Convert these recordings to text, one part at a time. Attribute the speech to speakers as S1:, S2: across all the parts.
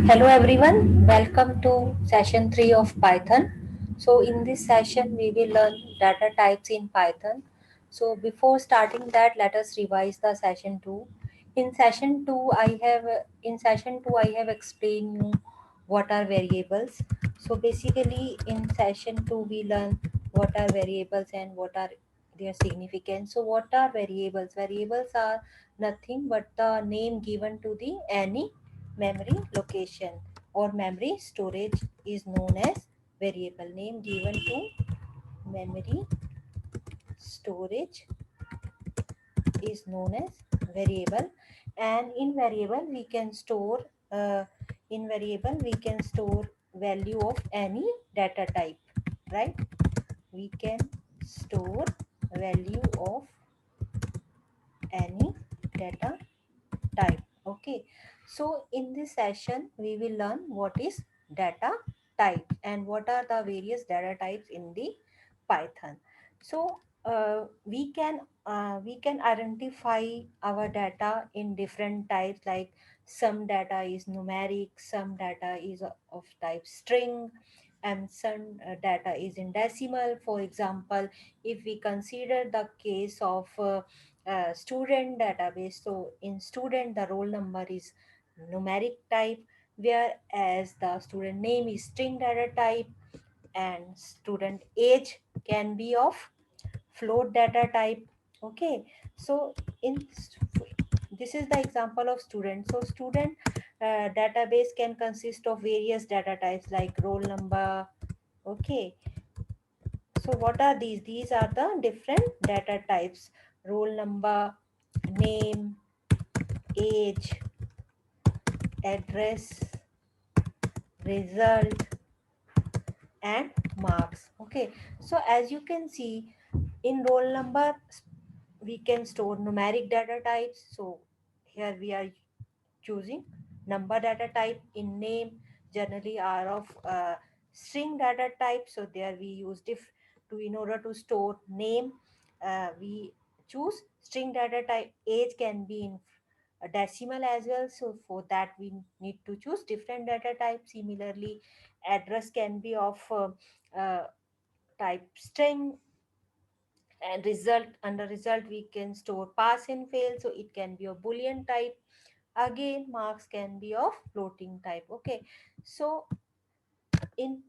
S1: Hello everyone, welcome to session 3 of Python. So in this session we will learn data types in Python. So before starting that, let us revise the session 2. In session 2 I have explained you what are variables. So basically in session 2 we learn what are variables and what are their significance. So what are variables? Variables are nothing but the name given to the any memory location or memory storage is known as variable. Name given to memory storage is known as variable. And uh, in variable we can store value of any data type, right? We can store value of any data type. Okay, so in this session we will learn what is data type and what are the various data types in the Python. So we can identify our data in different types, like some data is numeric, some data is of type string, and some data is in decimal. For example, if we consider the case of student database, so in student the roll number is numeric type, whereas the student name is string data type, and student age can be of float data type. Okay, so in this is the example of student. So student database can consist of various data types like roll number. Okay, so what are these? These are the different data types: roll number, name, age, address, result, and marks. Okay, so as you can see, in roll number we can store numeric data types. So here we are choosing number data type. In name, generally are of string data type, so there we use diff to in order to store name, we choose string data type. Age can be in a decimal as well, so for that we need to choose different data type. Similarly, address can be of type string, and result, under result we can store pass and fail, so it can be a boolean type. Again, marks can be of floating type. Okay, so in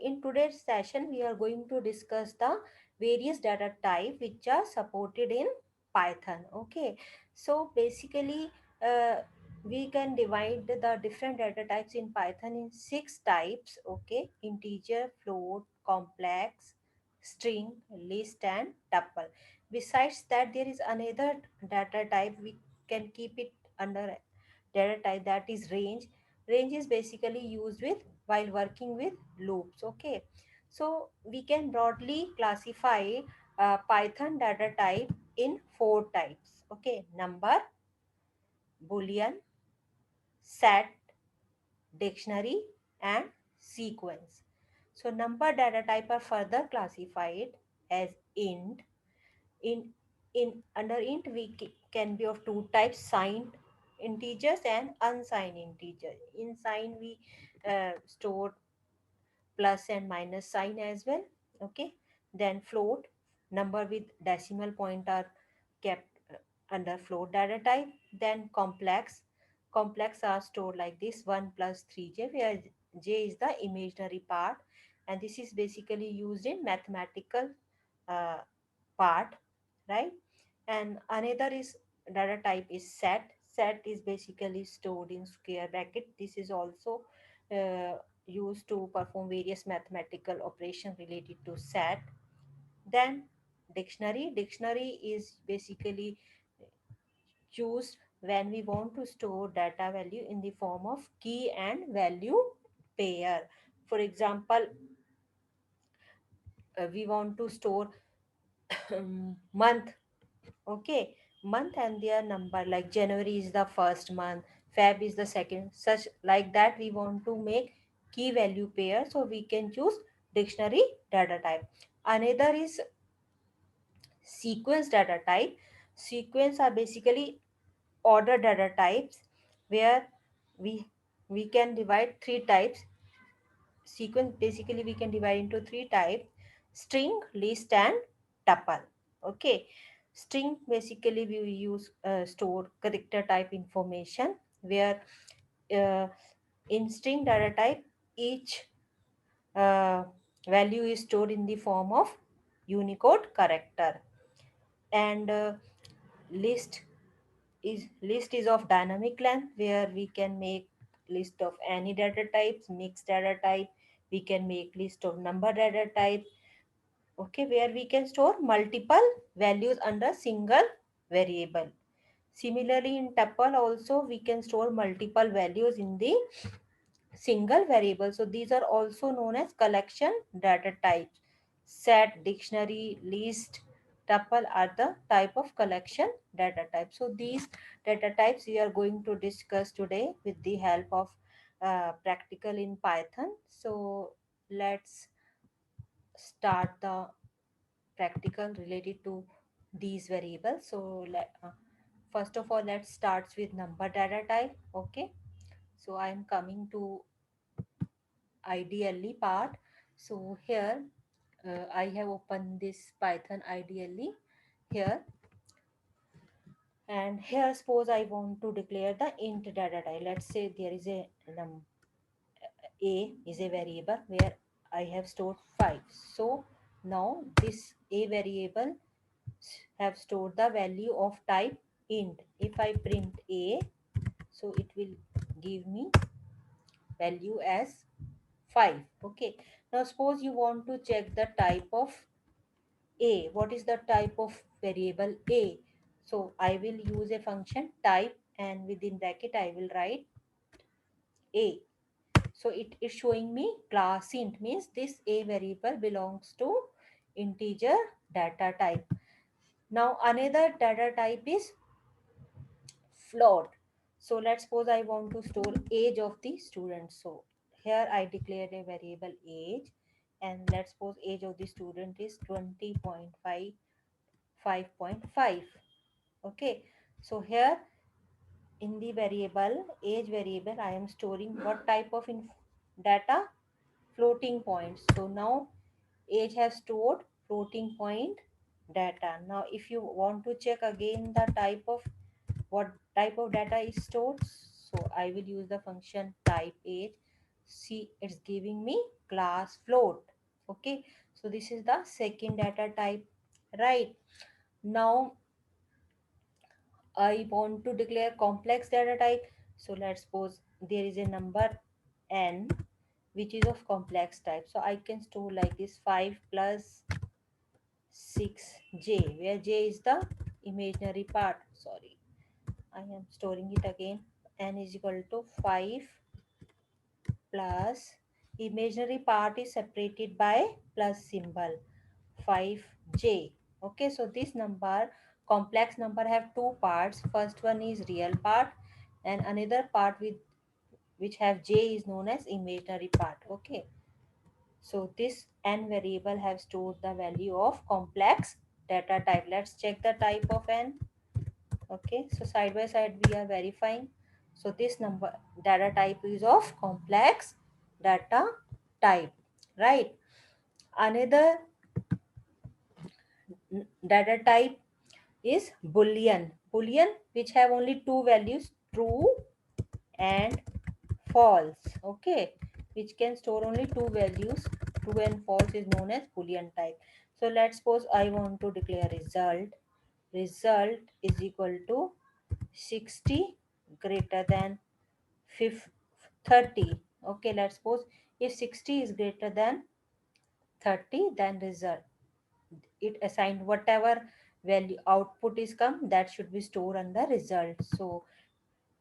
S1: in today's session we are going to discuss the various data type which are supported in Python. Okay, so basically we can divide the different data types in Python in six types. Okay, integer, float, complex, string, list, and tuple. Besides that, there is another data type we can keep it under data type, that is range. Range is basically used with while working with loops. Okay, so we can broadly classify Python data type in four types. Okay, number, boolean, set, dictionary, and sequence. So number data type are further classified as int. In in under int we can be of two types: signed integers and unsigned integer. In sign we store plus and minus sign as well. Okay, then float, number with decimal point are kept under float data type. Then complex are stored like this: 1 plus 3j, where j is the imaginary part, and this is basically used in mathematical uh, part, right? And another is data type is set is basically stored in square bracket. This is also uh, used to perform various mathematical operation related to set. Then dictionary is basically choose when we want to store data value in the form of key and value pair. For example, we want to store month. Okay, month and their number, like January is the first month, Feb is the second, such like that we want to make key value pair, so we can choose dictionary data type. Another is sequence data type. Sequence are basically order data types, where we we can divide three types. Sequence basically we can divide into three types: string, list, and tuple. Okay, string basically we use store character type information, where uh, in string data type each uh, value is stored in the form of Unicode character. And list is of dynamic length, where we can make list of any data types, mixed data type. We can make list of number data type. Okay, where we can store multiple values under single variable. Similarly, in tuple also we can store multiple values in the single variable. So these are also known as collection data types. Set, dictionary, list, tuple are the type of collection data type. So these data types we are going to discuss today with the help of practical in Python. So let's start the practical related to these variables. So first of all, let's start with number data type. Okay, so I am coming to ideally part. So here I have opened this Python ideally here, and here suppose I want to declare the int data type. Let's say there is a a is a variable where I have stored 5. So now this a variable have stored the value of type int. If I print a, so it will give me value as 5. Okay, now suppose you want to check the type of a. What is the type of variable a? So I will use a function type, and within bracket I will write a. So it is showing me class int, means this a variable belongs to integer data type. Now another data type is float. So let's suppose I want to store age of the student. So here I declared a variable age, and let's suppose age of the student is 20.5, 5.5. Okay, so here in the variable age variable I am storing what type of data? Floating points. So now age has stored floating point data. Now if you want to check again the type of what type of data is stored, so I will use the function type age. See, it's giving me class float. Okay, so this is the second data type, right? Now I want to declare complex data type. So let's suppose there is a number n which is of complex type. So I can store like this: 5 plus 6j, where j is the imaginary part. Sorry, I am storing it again. N is equal to 5 plus imaginary part is separated by plus symbol 5j. Okay, so this number, complex number, have two parts. First one is real part, and another part with which have j is known as imaginary part. Okay, so this n variable have stored the value of complex data type. Let's check the type of n. Okay, so side by side we are verifying. So this number data type is of complex data type, right? Another data type is boolean. Boolean which have only two values, true and false. Okay, which can store only two values, true and false, is known as boolean type. So let's suppose I want to declare result is equal to 60 greater than 30. Okay, let's suppose if 60 is greater than 30, then result it assigned whatever value output is come, that should be stored under result. So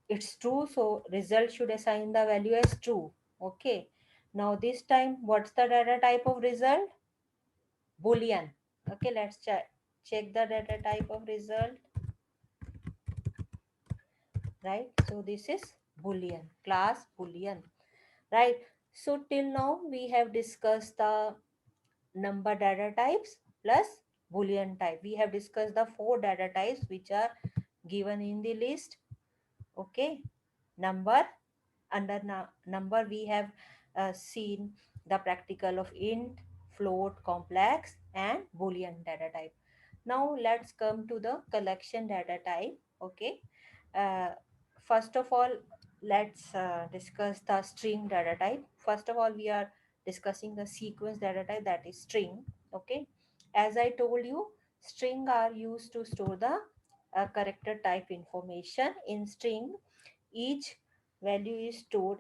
S1: it's true, so result should assign the value as true. Okay, now this time what's the data type of result? Boolean. Okay, let's check the data type of result, right? So this is boolean, class boolean, right? So till now we have discussed the number data types plus boolean type. We have discussed the four data types which are given in the list. Okay, number, under number we have seen the practical of int, float, complex and boolean data type. Now let's come to the collection data type. Okay, uh, first of all, let's discuss the string data type. First of all, we are discussing the sequence data type, that is string. Okay, as I told you, string are used to store the character type information. In string, each value is stored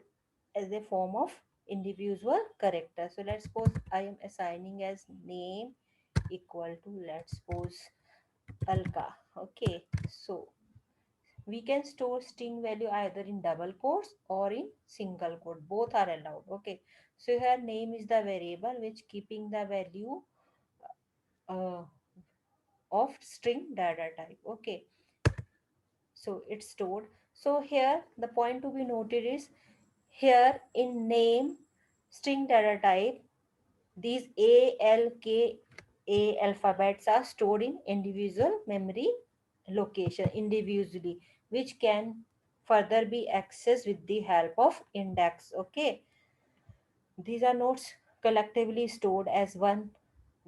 S1: as a form of individual character. So let's suppose I am assigning as name equal to, let's suppose, Alka. Okay, so we can store string value either in double quotes or in single quote. Both are allowed. Okay, so here name is the variable which keeping the value uh, of string data type. Okay, so it's stored. So here the point to be noted is, here in name string data type, these A, L, K, A alphabets are stored in individual memory location individually, which can further be accessed with the help of index. Okay, these are notes collectively stored as one.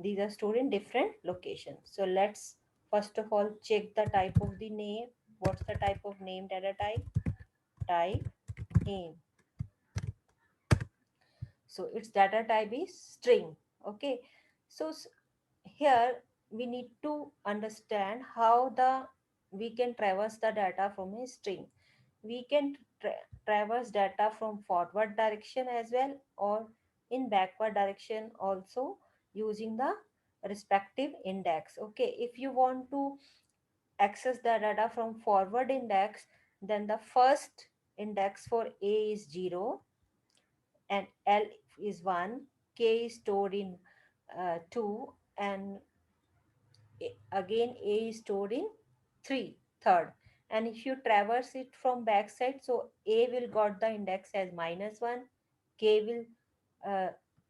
S1: These are stored in different locations. So let's first of all check the type of the name. What's the type of name data type? Type name. So its data type is string. Okay, so here we need to understand how the we can traverse the data from a string. We can traverse data from forward direction as well, or in backward direction also, using the respective index. Okay, if you want to access the data from forward index, then the first index for A is 0 and L is 1, K is stored in 2, and again A is stored in 3, third. And if you traverse it from backside, so A will got the index as -1, K will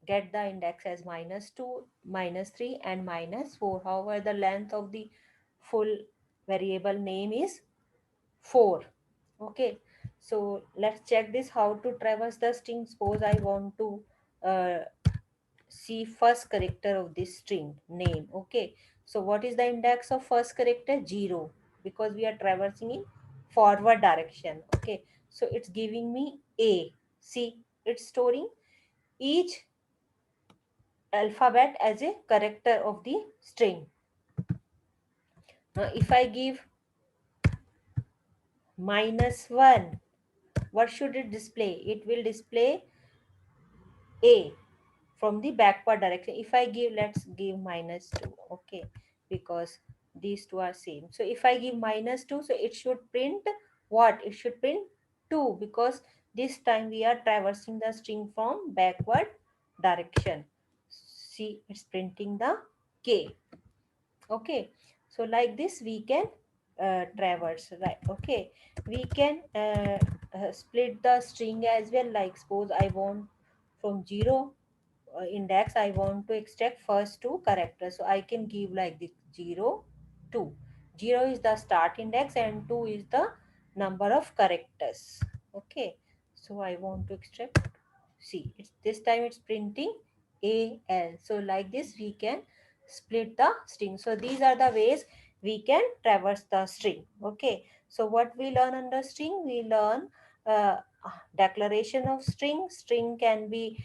S1: get the index as -2, -3 and -4. However, the length of the full variable name is 4. Okay, so let's check this how to traverse the string. Suppose I want to uh, see first character of this string name. Okay, so what is the index of first character? 0, because we are traversing in forward direction. Okay, so it's giving me A. See, it's storing each alphabet as a character of the string. Now if I give -1, what should it display? It will display A from the backward direction. If I give, let's give -2. Okay, because these two are same. So if I give -2, so it should print what? It should print 2, because this time we are traversing the string from backward direction. See, it's printing the K. Okay, so like this we can traverse, right? Okay, we can split the string as well. Like suppose I want from 0 index, I want to extract first two characters, so I can give like this: 0 2. 0 is the start index and 2 is the number of characters. Okay, so I want to extract, see, it's this time it's printing AL. So like this we can split the string. So these are the ways we can traverse the string. Okay, so what we learn under string? We learn uh, declaration of string. String can be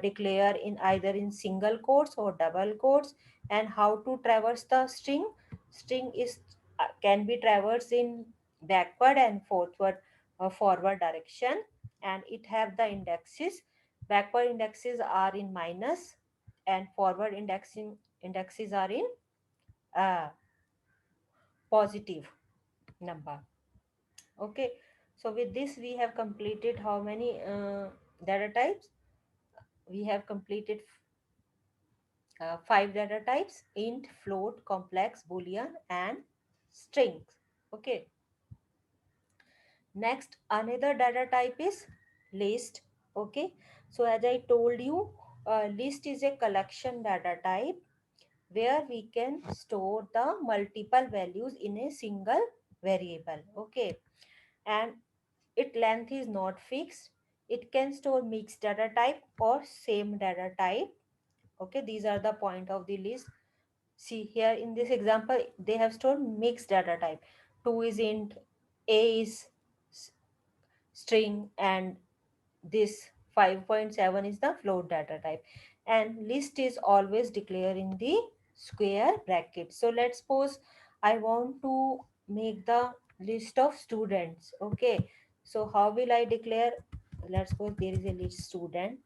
S1: declared in either in single quotes or double quotes. And how to traverse the string? String is can be traversed in backward and forward direction, and it have the indexes. Backward indexes are in minus, and forward indexes are in uh, positive number. Okay, so with this we have completed how many data types? We have completed 5 data types: int, float, complex, boolean and strings. Okay, next another data type is list. Okay, so as I told you, list is a collection data type where we can store the multiple values in a single variable. Okay, and its length is not fixed. It can store mixed data type or same data type. Okay, these are the point of the list. See here in this example, they have stored mixed data type. 2 is int, a is s- string, and this 5.7 is the float data type. And list is always declared in the square bracket. So let's suppose I want to make the list of students. Okay, so how will I declare? Let's suppose there is a list student,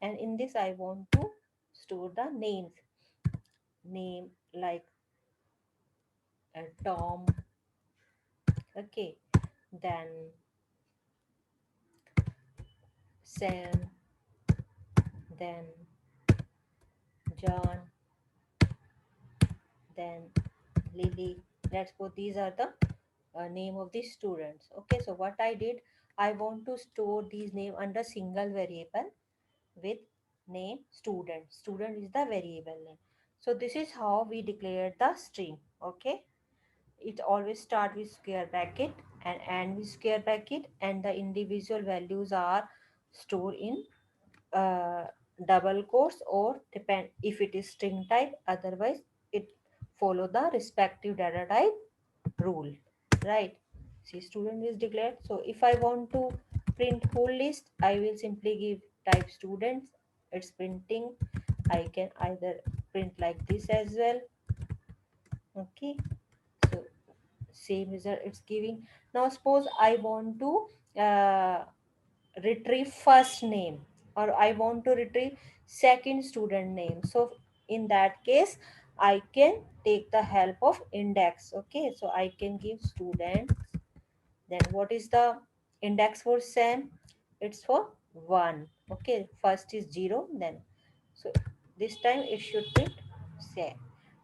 S1: and in this I want to store the names. Name like Tom. Okay, then Sam, then John, then Lily. Let's suppose these are the name of the students. Okay, so what I did, I want to store these name under single variable with name student. Student is the variable name. So this is how we declare the string. Okay, it always start with square bracket and end with square bracket, and the individual values are stored in uh, double quotes or depend if it is string type. Otherwise it follow the respective data type rule, right? See, student is declared. So if I want to print whole list, I will simply give type students. It's printing. I can either print like this as well. Okay, so same result it's giving. Now suppose I want to uh, retrieve first name, or I want to retrieve second student name. So in that case I can take the help of index. Okay, so I can give student. Then what is the index for Sam? It's for 1. Okay, first is 0, then so this time it should print Sam.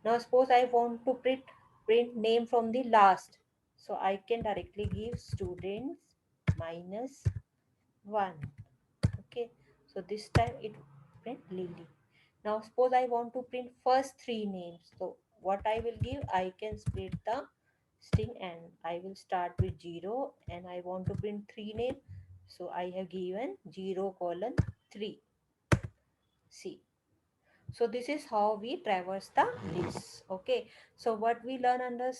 S1: Now suppose I want to print name from the last. So I can directly give students minus 1. Okay, so this time it print Lily. Now suppose I want to print first three names. So what I will give, I can split the string and I will start with 0 and I want to print three names. So I have given 0 colon 3. See, so this is how we traverse the list. Okay, so what we learn under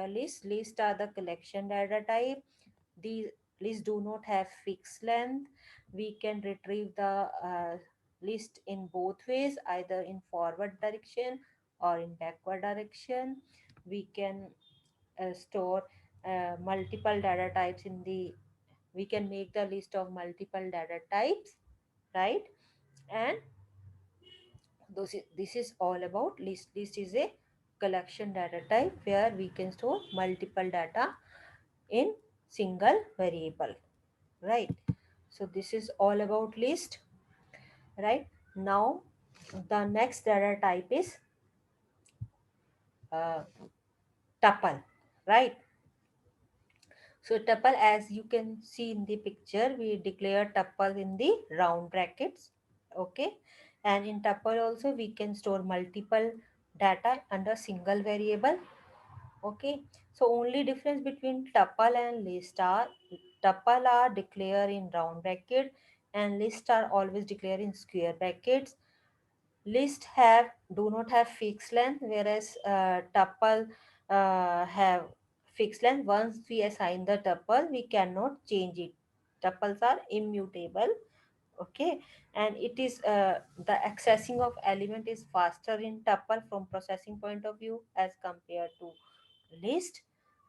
S1: list are the collection data type. These lists do not have fixed length. We can retrieve the list in both ways, either in forward direction or in backward direction. We can store multiple data types in the, we can make the list of multiple data types, right? And this is all about list. List is a collection data type where we can store multiple data in single variable, right? So this is all about list, right? Now the next data type is uh, tuple, right? So tuple, as you can see in the picture, we declare tuple in the round brackets. Okay, and in tuple also we can store multiple data under single variable. Okay, so only difference between tuple and list are tuple are declared in round bracket and list are always declared in square brackets. List have do not have fixed length, whereas tuple have fixed length. Once we assign the tuple, we cannot change it. Tuples are immutable. Okay, and it is the accessing of element is faster in tuple from processing point of view as compared to list.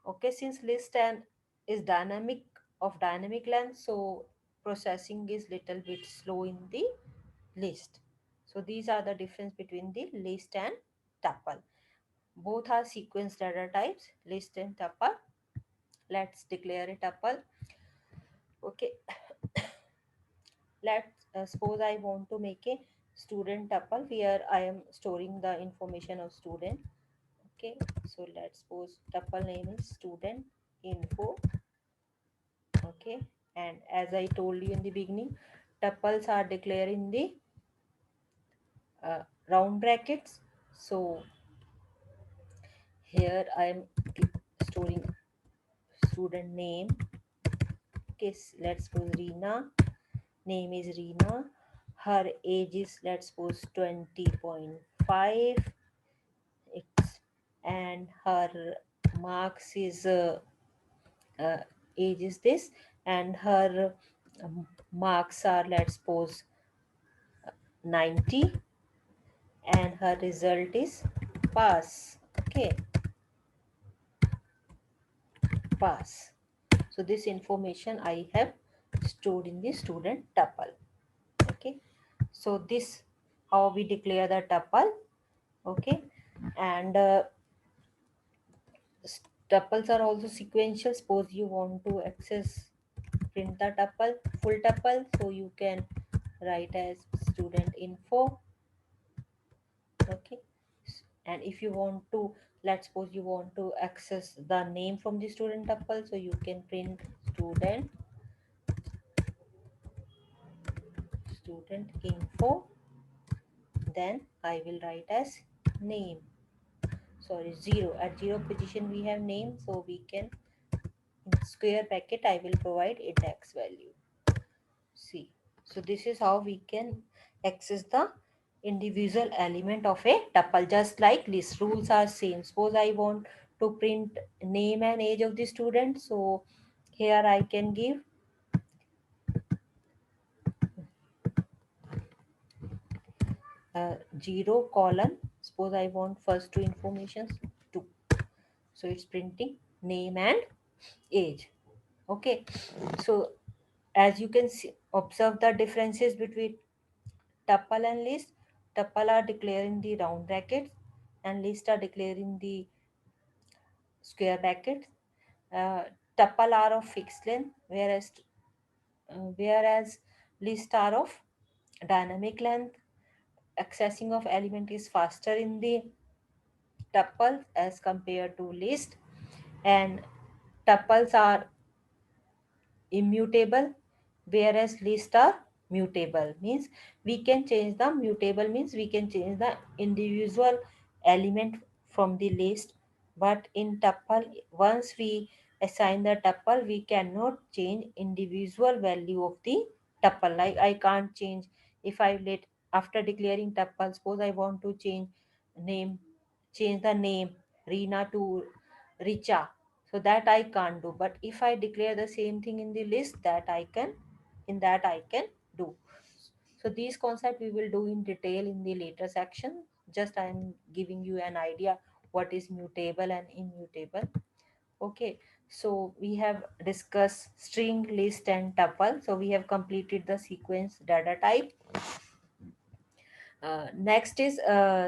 S1: Okay, since list and is dynamic of dynamic length, so processing is little bit slow in the list. So these are the difference between the list and tuple. Both are sequence data types, list and tuple. Let's declare a tuple. Okay, let's suppose I want to make a student tuple where I am storing the information of student. Okay, so let's suppose tuple name is student info. Okay, and as I told you in the beginning, tuples are declared in the round brackets. So here I am storing student name. Okay, let's suppose Reena. name is Reena, her age is, let's suppose, 20.5, it's, and her marks is uh, age is this, and her marks are, let's suppose, 90, and her result is pass. Okay, pass. So this information I have stored in the student tuple. Okay, so this how we declare the tuple. Okay, and tuples are also sequential. Suppose you want to access print the tuple, full tuple, so you can write as student info. Okay, and if you want to, let's suppose you want to access the name from the student tuple, so you can print student info, then I will write as name. Sorry, 0, at 0 position we have name, so we can, in square bracket I will provide index value. See, so this is how we can access the individual element of a tuple. Just like list, rules are same. Suppose I want to print name and age of the student, so here I can give 0 colon. Suppose I want first two informations 2, so it's printing name and age. Okay, so as you can see, observe the differences between tuple and list. Tuple are declaring the round brackets, and list are declaring the square brackets. uh, Tuple are of fixed length, whereas list are of dynamic length. Accessing of element is faster in the tuple as compared to list, and tuples are immutable, whereas list are mutable. Means we can change the mutable, means we can change the individual element from the list, but in tuple, once we assign the tuple, we cannot change individual value of the tuple. Like I can't change, if I let, after declaring tuple, suppose I want to name change the name Reena to Richa, so that I can't do. But if I declare the same thing in the list, that I can, in that I can do. So these concepts we will do in detail in the later section. Just I am giving you an idea what is mutable and immutable. Okay, so we have discussed string, list and tuple. So we have completed the sequence data type. Next is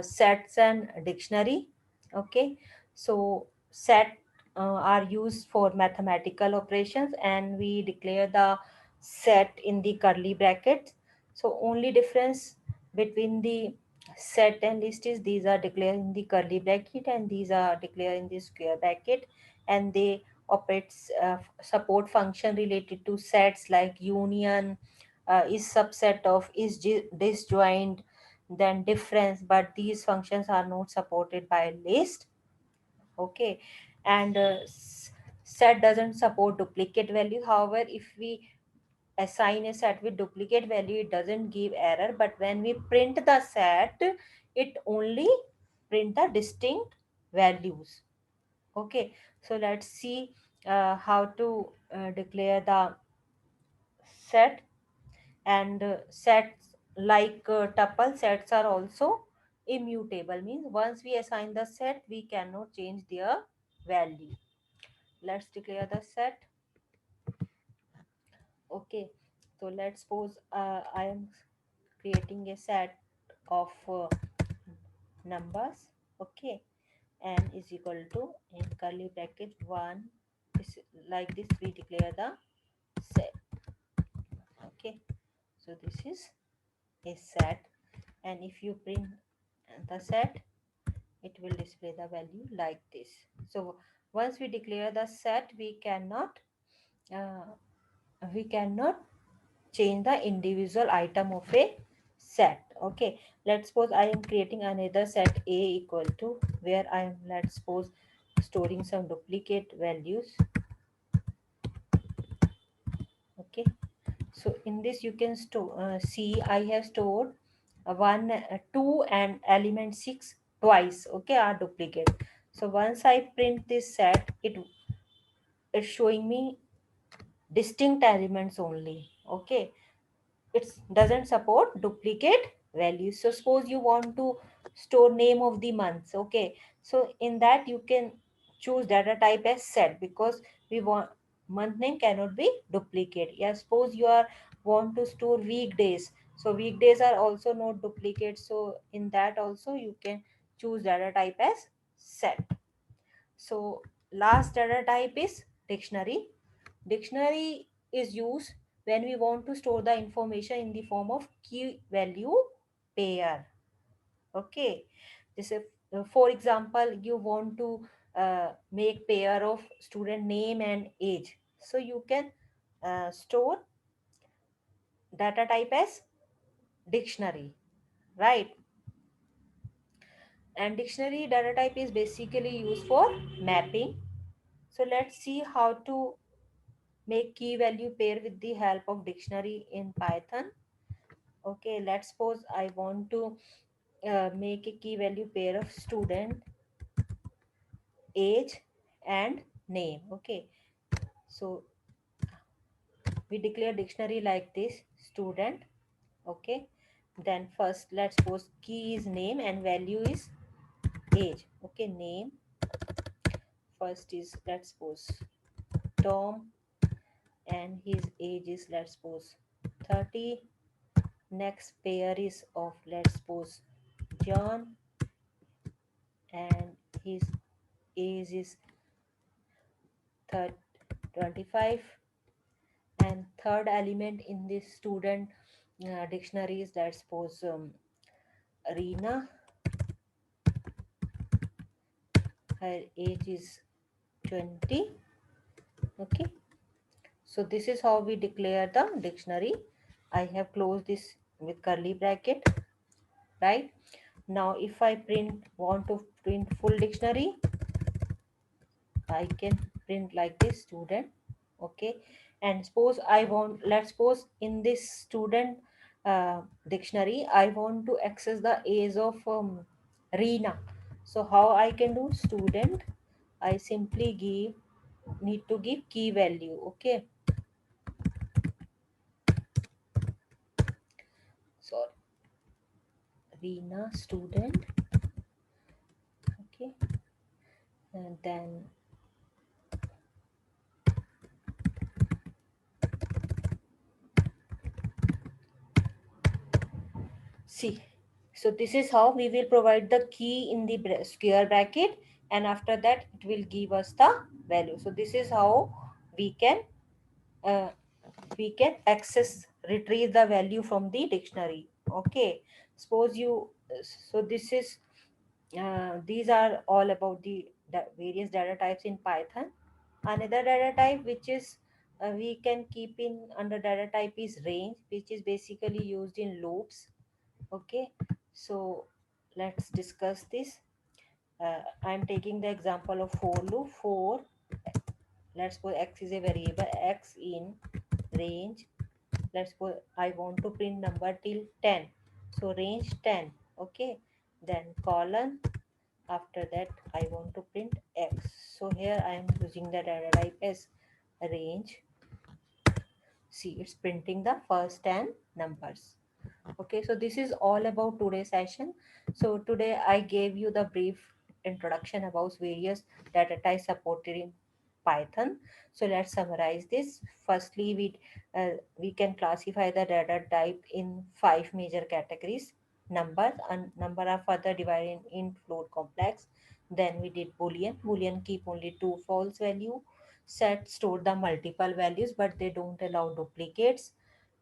S1: sets and dictionary. Okay, so set are used for mathematical operations, and we declare the set in the curly brackets. So only difference between the set and list is these are declared in the curly bracket and these are declared in the square bracket, and they operates support function related to sets like union, is subset of, is disjoint, then difference, but these functions are not supported by list. Okay, and set doesn't support duplicate value. However, if we assign a set with duplicate value, it doesn't give error, but when we print the set, it only print the distinct values. Okay, so let's see how to declare the set. And sets like tuple sets are also immutable, means once we assign the set, we cannot change their value. Let's declare the set. Okay, so let's suppose I am creating a set of numbers. Okay, and is equal to, in curly bracket, 1 is, like this we declare the set. Okay, so this is a set, and if you print the set, it will display the value like this. So once we declare the set, uh, we cannot change the individual item of a set. Okay, let's suppose I am creating another set a equal to, where I am, let's suppose, storing some duplicate values. Okay, So in this you can see I have stored 1 2 and element 6 twice, okay, are duplicate. So once I print this set, it is showing me distinct elements only, okay. It doesn't support duplicate values. So suppose you want to store name of the months, okay, so in that you can choose data type as set, because we want month name cannot be duplicate. Yeah, suppose you are want to store weekdays, so weekdays are also not duplicate, so in that also you can choose data type as set. So last data type is dictionary. Dictionary is used when we want to store the information in the form of key value pair. Okay. This is, for example, you want to make pair of student name and age. So you can store data type as dictionary, right? And dictionary data type is basically used for mapping. So let's see how to make key value pair with the help of dictionary in Python. Okay, let's suppose I want to make a key value pair of student, age, and name. Okay, so we declare dictionary like this: student. Okay, then first let's suppose key is name and value is age. Okay, name first is, let's suppose, Tom, and his age is, let's suppose, 30. Next pair is of, let's suppose, John, and his age is 25. And third element in this student dictionary is, let's suppose, Reena, her age is 20. Okay, so this is how we declare the dictionary. I have closed this with curly bracket, right? Now if I want to print full dictionary, I can print like this: student. Okay, and suppose I want, let's suppose in this student dictionary I want to access the age of Reena. So how I can do: student, I simply need to give key value. Okay, so Reena student. Okay, and then see, so this is how we will provide the key in the square bracket, and after that it will give us the value. So this is how we can uh, access, retrieve the value from the dictionary. Okay, suppose you, so this is these are all about the various data types in Python. Another data type which is we can keep in under data type is range, which is basically used in loops. Okay, so let's discuss this. I'm taking the example of for loop. For, let's suppose x is a variable, x in range, let's suppose I want to print number till 10, so range 10. Okay, then colon, after that I want to print x, so here I am using the data type as range. See, it's printing the first 10 numbers. Okay, so this is all about today's session. So today I gave you the brief introduction about various data types supported in Python. So let's summarize this. Firstly, we can classify the data type in five major categories: numbers, and number are further divided in float, complex. Then we did boolean. Boolean keep only two false value. Set store the multiple values, but they don't allow duplicates.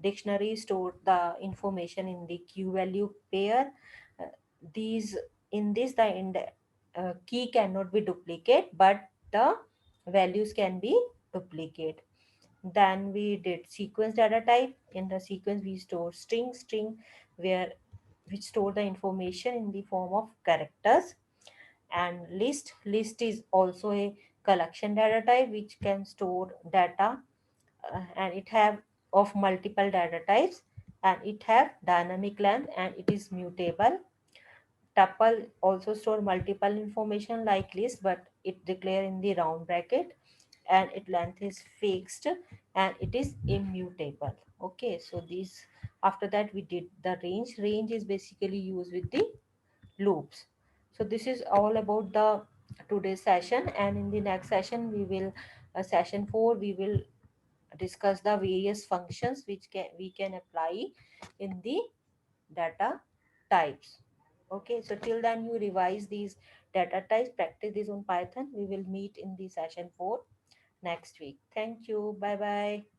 S1: Dictionary store the information in the key value pair. Uh, these in this the key cannot be duplicate, but the values can be duplicate. Then we did sequence data type. In the sequence we store string, where which store the information in the form of characters. And list is also a collection data type which can store data, and it have of multiple data types, and it have dynamic length and it is mutable. Tuple also store multiple information like list, but it declare in the round bracket, and its length is fixed and it is immutable. Okay, so this, after that we did the range. Range is basically used with the loops. So this is all about the today's session, and in the next session we will, session 4, we will discuss the various functions which we can apply in the data types. Okay, so till then you revise these data types, practice this on Python. We will meet in the session 4 next week. Thank you. Bye bye.